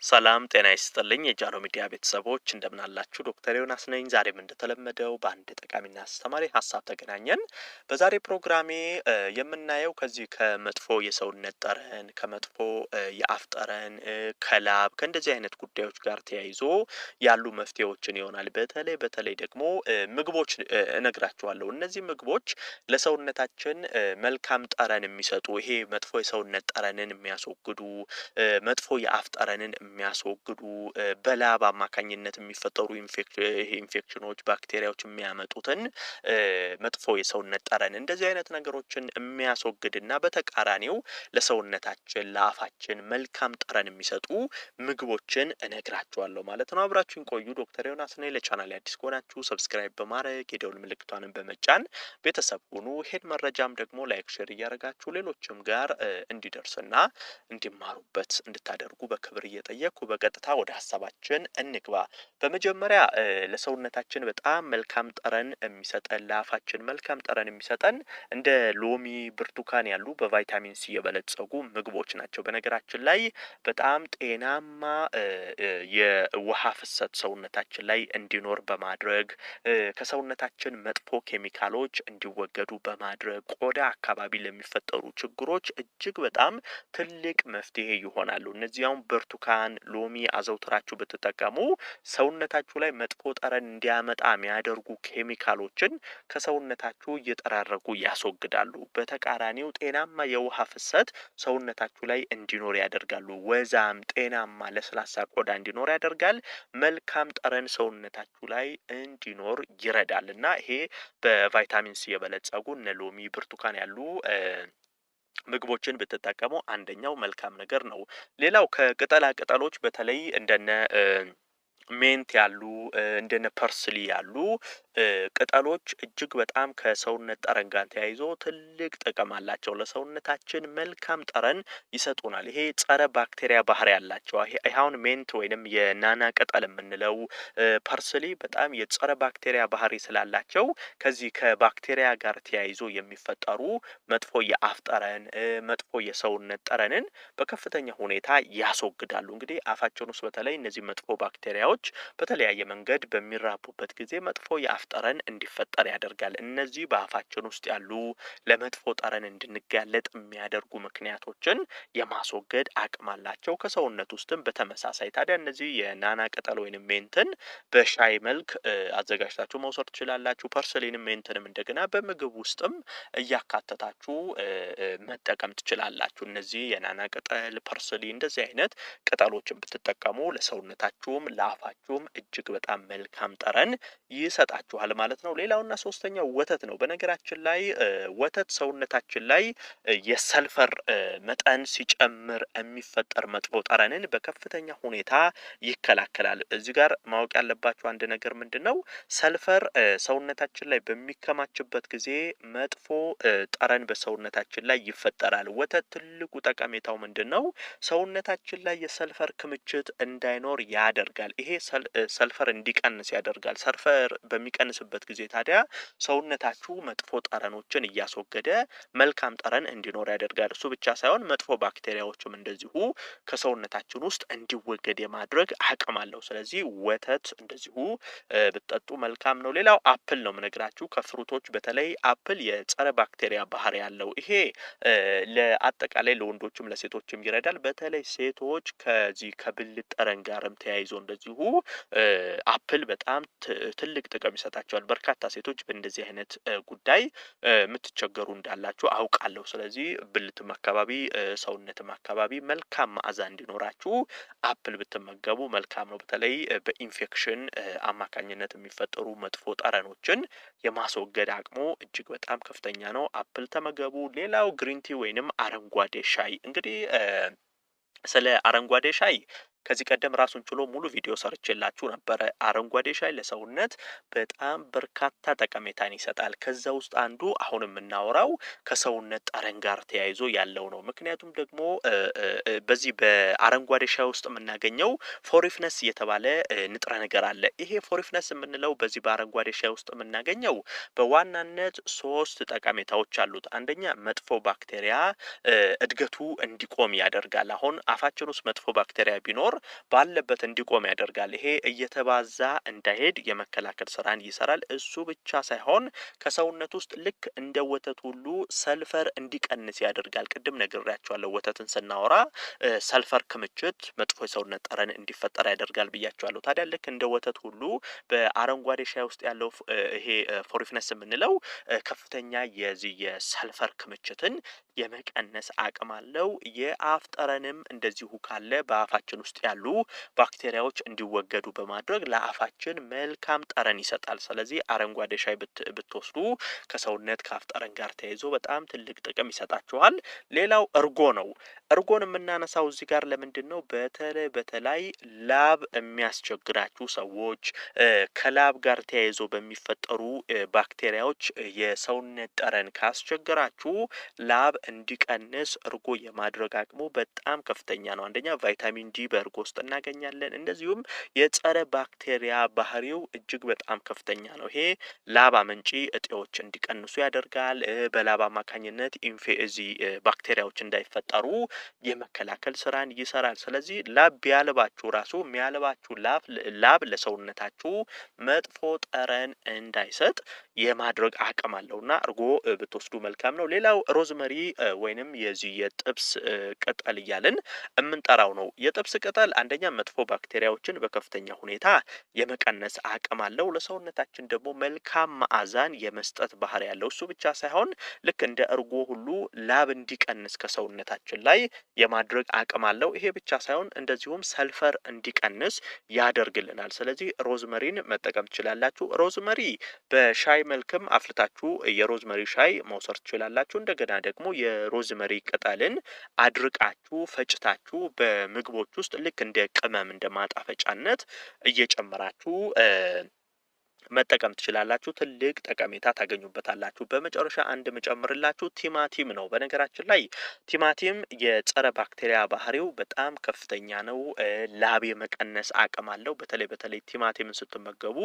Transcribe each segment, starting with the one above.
ሰላም ጤና ይስጥልኝ የጃኖ ሚዲያ ቤተሰቦች እንደምን አላችሁ? ዶክተር ዮናስ ነኝ። ዛሬም እንደተለመደው በአንድ ጠቃሚና አስተማሪ ሀሳብ ተገናኘን። በዛሬ ፕሮግራሜ የምናየው ከዚህ ከመጥፎ የሰውነት ጠረን፣ ከመጥፎ የአፍ ጠረን፣ ከላብ ከእንደዚህ አይነት ጉዳዮች ጋር ተያይዞ ያሉ መፍትሄዎችን ይሆናል። በተለይ ደግሞ ምግቦች እነግራችኋለሁ። እነዚህ ምግቦች ለሰውነታችን መልካም ጠረን የሚሰጡ ይሄ መጥፎ የሰውነት ጠረንን የሚያስወግዱ መጥፎ የአፍ ጠረንን የሚያስወግዱ በላብ አማካኝነት የሚፈጠሩ ኢንፌክሽኖች ባክቴሪያዎች የሚያመጡትን መጥፎ የሰውነት ጠረን እንደዚህ አይነት ነገሮችን የሚያስወግድና በተቃራኒው ለሰውነታችን ለአፋችን መልካም ጠረን የሚሰጡ ምግቦችን እነግራችኋለሁ ማለት ነው። አብራችሁን ቆዩ። ዶክተር ዮናስ ነኝ። ለቻናል አዲስ ከሆናችሁ ሰብስክራይብ በማድረግ የደውል ምልክቷንም በመጫን ቤተሰብ ሁኑ። ይሄን መረጃም ደግሞ ላይክ ሼር እያደረጋችሁ ሌሎችም ጋር እንዲደርስና እንዲማሩበት እንድታደርጉ በክብር እየጠየቅኩ በቀጥታ ወደ ሀሳባችን እንግባ። በመጀመሪያ ለሰውነታችን በጣም መልካም ጠረን የሚሰጠን ለአፋችን መልካም ጠረን የሚሰጠን እንደ ሎሚ፣ ብርቱካን ያሉ በቫይታሚን ሲ የበለጸጉ ምግቦች ናቸው። በነገራችን ላይ በጣም ጤናማ የውሃ ፍሰት ሰውነታችን ላይ እንዲኖር በማድረግ ከሰውነታችን መጥፎ ኬሚካሎች እንዲወገዱ በማድረግ ቆዳ አካባቢ ለሚፈጠሩ ችግሮች እጅግ በጣም ትልቅ መፍትሄ ይሆናሉ። እነዚያውም ብርቱካን፣ ሎሚ አዘውትራችሁ ብትጠቀሙ ሰውነታችሁ ላይ መጥፎ ጠረን እንዲያመጣ የሚያደርጉ ኬሚካሎችን ከሰውነታችሁ እየጠራረጉ ያስወግዳሉ። በተቃራኒው ጤናማ የውሃ ፍሰት ሰውነታችሁ ላይ እንዲኖር ያደርጋሉ። ወዛም ጤናማ ለስላሳ ቆዳ እንዲኖር ያደርጋል። መልካም ጠረን ሰውነታችሁ ላይ እንዲኖር ይረዳል እና ይሄ በቫይታሚን ሲ የበለጸጉ እነ ሎሚ፣ ብርቱካን ያሉ ምግቦችን ብትጠቀሙ አንደኛው መልካም ነገር ነው። ሌላው ከቅጠላ ቅጠሎች በተለይ እንደነ ሜንት ያሉ እንደነ ፐርስሊ ያሉ ቅጠሎች እጅግ በጣም ከሰውነት ጠረን ጋር ተያይዞ ትልቅ ጥቅም አላቸው። ለሰውነታችን መልካም ጠረን ይሰጡናል። ይሄ ጸረ ባክቴሪያ ባህሪ ያላቸው አሁን ሜንት ወይንም የናና ቅጠል የምንለው ፐርስሊ በጣም የጸረ ባክቴሪያ ባህሪ ስላላቸው ከዚህ ከባክቴሪያ ጋር ተያይዞ የሚፈጠሩ መጥፎ የአፍ ጠረን፣ መጥፎ የሰውነት ጠረንን በከፍተኛ ሁኔታ ያስወግዳሉ። እንግዲህ አፋችን ውስጥ በተለይ እነዚህ መጥፎ ባክቴሪያዎች በተለያየ መንገድ በሚራቡበት ጊዜ መጥፎ የአፍ ጠረን እንዲፈጠር ያደርጋል። እነዚህ በአፋችን ውስጥ ያሉ ለመጥፎ ጠረን እንድንጋለጥ የሚያደርጉ ምክንያቶችን የማስወገድ አቅም አላቸው። ከሰውነት ውስጥም በተመሳሳይ ታዲያ እነዚህ የናና ቅጠል ወይንም ሜንትን በሻይ መልክ አዘጋጅታችሁ መውሰድ ትችላላችሁ። ፐርስሊንም ሜንትንም እንደገና በምግብ ውስጥም እያካተታችሁ መጠቀም ትችላላችሁ። እነዚህ የናና ቅጠል፣ ፐርስሊ እንደዚህ አይነት ቅጠሎችን ብትጠቀሙ ለሰውነታችሁም ለአፋችሁም እጅግ በጣም መልካም ጠረን ይሰጣችኋል ማለት ነው። ሌላውና ሶስተኛው ወተት ነው። በነገራችን ላይ ወተት ሰውነታችን ላይ የሰልፈር መጠን ሲጨምር የሚፈጠር መጥፎ ጠረንን በከፍተኛ ሁኔታ ይከላከላል። እዚህ ጋር ማወቅ ያለባችሁ አንድ ነገር ምንድነው? ሰልፈር ሰውነታችን ላይ በሚከማችበት ጊዜ መጥፎ ጠረን በሰውነታችን ላይ ይፈጠራል። ወተት ትልቁ ጠቀሜታው ምንድነው? ሰውነታችን ላይ የሰልፈር ክምችት እንዳይኖር ያደርጋል። ይሄ ሰልፈር እንዲቀንስ ያደርጋል። ሰልፈር በሚቀንስበት ጊዜ ታዲያ ሰውነታችሁ መጥፎ ጠረኖችን እያስወገደ መልካም ጠረን እንዲኖር ያደርጋል። እሱ ብቻ ሳይሆን መጥፎ ባክቴሪያዎችም እንደዚሁ ከሰውነታችን ውስጥ እንዲወገድ የማድረግ አቅም አለው። ስለዚህ ወተት እንደዚሁ ብትጠጡ መልካም ነው። ሌላው አፕል ነው የምነግራችሁ። ከፍሩቶች በተለይ አፕል የጸረ ባክቴሪያ ባህሪ ያለው ይሄ ለአጠቃላይ ለወንዶችም ለሴቶችም ይረዳል። በተለይ ሴቶች ከዚህ ከብልት ጠረን ጋርም ተያይዞ እንደዚሁ አፕል በጣም ትልቅ ጥቅም ይሰጣቸዋል። በርካታ ሴቶች በእንደዚህ አይነት ጉዳይ የምትቸገሩ እንዳላችሁ አውቃለሁ። ስለዚህ ብልትም አካባቢ ሰውነትም አካባቢ መልካም መዓዛ እንዲኖራችሁ አፕል ብትመገቡ መልካም ነው። በተለይ በኢንፌክሽን አማካኝነት የሚፈጠሩ መጥፎ ጠረኖችን የማስወገድ አቅሙ እጅግ በጣም ከፍተኛ ነው። አፕል ተመገቡ። ሌላው ግሪንቲ ወይንም አረንጓዴ ሻይ እንግዲህ ስለ አረንጓዴ ሻይ ከዚህ ቀደም ራሱን ችሎ ሙሉ ቪዲዮ ሰርቼላችሁ ነበረ። አረንጓዴ ሻይ ለሰውነት በጣም በርካታ ጠቀሜታን ይሰጣል። ከዛ ውስጥ አንዱ አሁን የምናወራው ከሰውነት ጠረን ጋር ተያይዞ ያለው ነው። ምክንያቱም ደግሞ በዚህ በአረንጓዴ ሻይ ውስጥ የምናገኘው ፎሪፍነስ የተባለ ንጥረ ነገር አለ። ይሄ ፎሪፍነስ የምንለው በዚህ በአረንጓዴ ሻይ ውስጥ የምናገኘው በዋናነት 3 ጠቀሜታዎች አሉት። አንደኛ መጥፎ ባክቴሪያ እድገቱ እንዲቆም ያደርጋል። አሁን አፋችን ውስጥ መጥፎ ባክቴሪያ ቢኖር ባለበት እንዲቆም ያደርጋል። ይሄ እየተባዛ እንዳይሄድ የመከላከል ስራን ይሰራል። እሱ ብቻ ሳይሆን ከሰውነት ውስጥ ልክ እንደ ወተት ሁሉ ሰልፈር እንዲቀንስ ያደርጋል። ቅድም ነግሬያቸዋለሁ። ወተትን ስናወራ ሰልፈር ክምችት መጥፎ የሰውነት ጠረን እንዲፈጠር ያደርጋል ብያቸዋለሁ። ታዲያ ልክ እንደ ወተት ሁሉ በአረንጓዴ ሻይ ውስጥ ያለው ይሄ ፎሪፍነስ የምንለው ከፍተኛ የዚህ የሰልፈር ክምችትን የመቀነስ አቅም አለው። የአፍ ጠረንም እንደዚሁ ካለ በአፋችን ውስጥ ያሉ ባክቴሪያዎች እንዲወገዱ በማድረግ ለአፋችን መልካም ጠረን ይሰጣል። ስለዚህ አረንጓዴ ሻይ ብትወስዱ ከሰውነት ከአፍ ጠረን ጋር ተያይዞ በጣም ትልቅ ጥቅም ይሰጣችኋል። ሌላው እርጎ ነው። እርጎን የምናነሳው እዚህ ጋር ለምንድን ነው? በተለይ ላብ የሚያስቸግራችሁ ሰዎች ከላብ ጋር ተያይዞ በሚፈጠሩ ባክቴሪያዎች የሰውነት ጠረን ካስቸገራችሁ ላብ እንዲቀንስ እርጎ የማድረግ አቅሙ በጣም ከፍተኛ ነው። አንደኛ ቫይታሚን ዲ በእርጎ ውስጥ እናገኛለን። እንደዚሁም የጸረ ባክቴሪያ ባህሪው እጅግ በጣም ከፍተኛ ነው። ይሄ ላብ አመንጪ እጤዎች እንዲቀንሱ ያደርጋል። በላብ አማካኝነት ባክቴሪያዎች እንዳይፈጠሩ የመከላከል ስራን ይሰራል። ስለዚህ ላብ ቢያልባችሁ ራሱ የሚያልባችሁ ላብ ለሰውነታችሁ መጥፎ ጠረን እንዳይሰጥ የማድረግ አቅም አለውና እርጎ ብትወስዱ መልካም ነው። ሌላው ሮዝመሪ ወይንም የዚህ የጥብስ ቅጠል እያልን የምንጠራው ነው። የጥብስ ቅጠል አንደኛ መጥፎ ባክቴሪያዎችን በከፍተኛ ሁኔታ የመቀነስ አቅም አለው። ለሰውነታችን ደግሞ መልካም መዓዛን የመስጠት ባህሪ ያለው እሱ ብቻ ሳይሆን ልክ እንደ እርጎ ሁሉ ላብ እንዲቀንስ ከሰውነታችን ላይ የማድረግ አቅም አለው። ይሄ ብቻ ሳይሆን እንደዚሁም ሰልፈር እንዲቀንስ ያደርግልናል። ስለዚህ ሮዝመሪን መጠቀም ትችላላችሁ። ሮዝመሪ በሻይ መልክም አፍልታችሁ የሮዝመሪ ሻይ መውሰድ ትችላላችሁ። እንደገና ደግሞ የሮዝመሪ ቅጠልን አድርቃችሁ ፈጭታችሁ በምግቦች ውስጥ ልክ እንደ ቅመም እንደ ማጣፈጫነት እየጨመራችሁ መጠቀም ትችላላችሁ። ትልቅ ጠቀሜታ ታገኙበታላችሁ። በመጨረሻ አንድ መጨምርላችሁ ቲማቲም ነው። በነገራችን ላይ ቲማቲም የጸረ ባክቴሪያ ባህሪው በጣም ከፍተኛ ነው። ላብ የመቀነስ አቅም አለው። በተለይ ቲማቲምን ስትመገቡ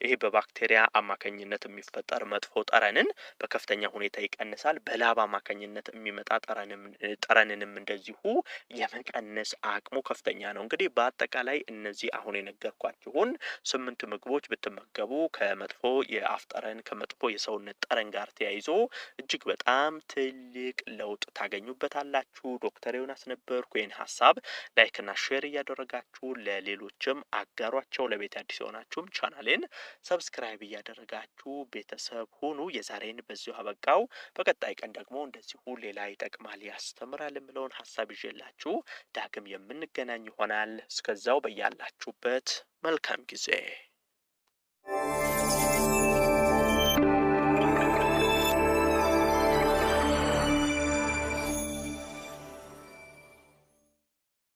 ይሄ በባክቴሪያ አማካኝነት የሚፈጠር መጥፎ ጠረንን በከፍተኛ ሁኔታ ይቀንሳል። በላብ አማካኝነት የሚመጣ ጠረንንም እንደዚሁ የመቀነስ አቅሙ ከፍተኛ ነው። እንግዲህ በአጠቃላይ እነዚህ አሁን የነገርኳችሁን 8 ምግቦች ብትመገቡ ከመጥፎ የአፍ ጠረን ከመጥፎ የሰውነት ጠረን ጋር ተያይዞ እጅግ በጣም ትልቅ ለውጥ ታገኙበታላችሁ። ዶክተር ዮናስ ነበርኩ። ይህን ሀሳብ ላይክና ሼር እያደረጋችሁ ለሌሎችም አጋሯቸው። ለቤት አዲስ የሆናችሁም ቻናሌን ሰብስክራይብ እያደረጋችሁ ቤተሰብ ሁኑ። የዛሬን በዚሁ አበቃው። በቀጣይ ቀን ደግሞ እንደዚሁ ሌላ ይጠቅማል ያስተምራል የምለውን ሀሳብ ይዤላችሁ ዳግም የምንገናኝ ይሆናል። እስከዛው በያላችሁበት መልካም ጊዜ